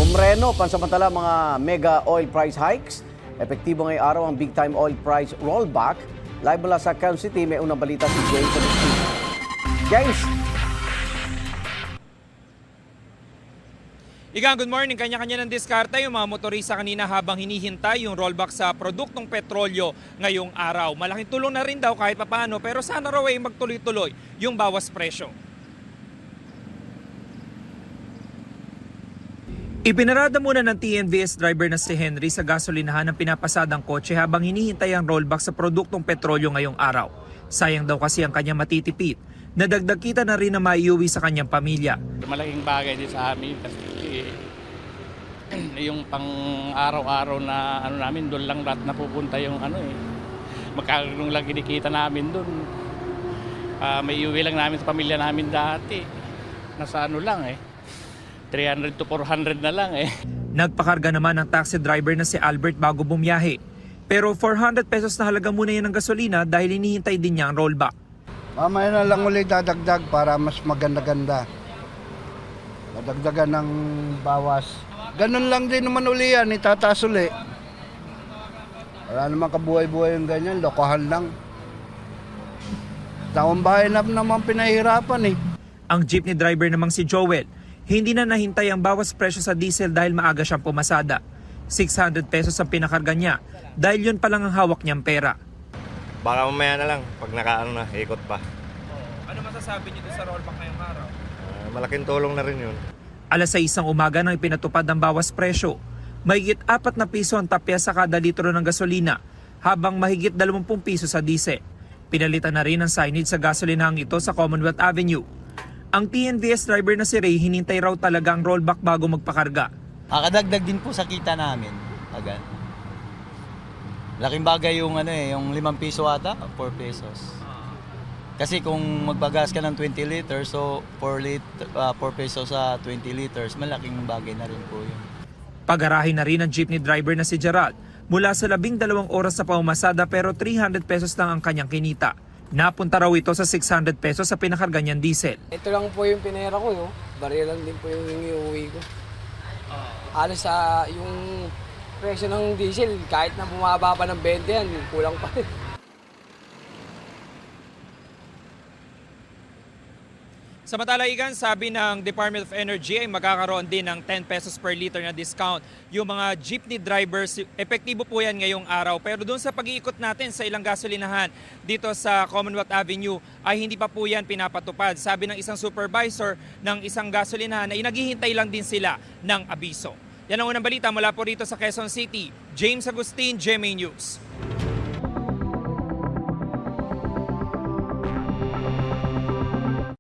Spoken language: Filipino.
Umreno, pansamantala mga mega oil price hikes. Epektibo ngayong araw ang big time oil price rollback. Live mula sa Quezon City, may unang balita si James Agustin. James! Igang, good morning. Kanya-kanya ng diskarte yung mga motorista kanina habang hinihintay yung rollback sa produktong petrolyo ngayong araw. Malaking tulong na rin daw kahit papaano pero sana raw ay magtuloy-tuloy yung bawas presyo. Ipinarada muna ng TNVS driver na si Henry sa gasolinahan ng pinapasadang kotse habang hinihintay ang rollback sa produktong petrolyo ngayong araw. Sayang daw kasi ang kanyang matitipid. Nadagdag kita na rin na maiuwi sa kanyang pamilya. Malaking bagay din sa amin kasi yung pang araw-araw na namin doon lang lahat napupunta yung magkakaroon lang kinikita namin doon. May iuwi lang namin sa pamilya namin dati. Nasa lang 300 to 400 na lang Nagpakarga naman ang taxi driver na si Albert bago bumiyahe. Pero 400 pesos na halaga muna yan ng gasolina dahil hinihintay din niya ang rollback. Mamaya na lang ulit dadagdag para mas maganda-ganda. Dadagdagan ng bawas. Ganun lang din naman uli yan, itataas uli. Wala naman kabuhay-buhay yung ganyan, lokohan lang. Taong bahay na naman pinahirapan Ang jeepney driver namang si Joel, hindi na nahintay ang bawas presyo sa diesel dahil maaga siyang pumasada. 600 pesos ang pinakarga niya dahil yun pa lang ang hawak niyang pera. Baka mamaya na lang pag ikot pa. Ano masasabi niyo sa rollback ngayong araw? Malaking tulong na rin yun. Alas 6 ng umaga nang ipinatupad ang bawas presyo. Mahigit 4 na piso ang tapya sa kada litro ng gasolina habang mahigit 20 piso sa diesel. Pinalitan na rin ang signage sa gasolinahang ito sa Commonwealth Avenue. Ang TNVS driver na si Ray hinintay raw talaga ang rollback bago magpakarga. Kadagdag din po sa kita namin agad. Laking bagay yung yung 5 piso ata, 4 pesos. Kasi kung magbagas ka ng 20 liters, so 4 pesos sa 20 liters, malaking bagay na rin po yun. Pag-arahin na rin ang jeepney driver na si Gerald mula sa 12 oras sa pamamasada pero 300 pesos lang ang kanyang kinita. Napunta raw ito sa 600 pesos sa pinakarga niyang diesel. Ito lang po yung pinera ko, no? Baril lang din po yung iuwi ko. Halos sa yung presyo ng diesel, kahit na bumaba pa ng 20 yan, kulang pa rin. Samantala, Igan, sabi ng Department of Energy ay magkakaroon din ng 10 pesos per liter na discount. Yung mga jeepney drivers, epektibo po yan ngayong araw. Pero doon sa pag-iikot natin sa ilang gasolinahan dito sa Commonwealth Avenue ay hindi pa po yan pinapatupad. Sabi ng isang supervisor ng isang gasolinahan ay naghihintay lang din sila ng abiso. Yan ang unang balita mula po rito sa Quezon City. James Agustin, GMA News.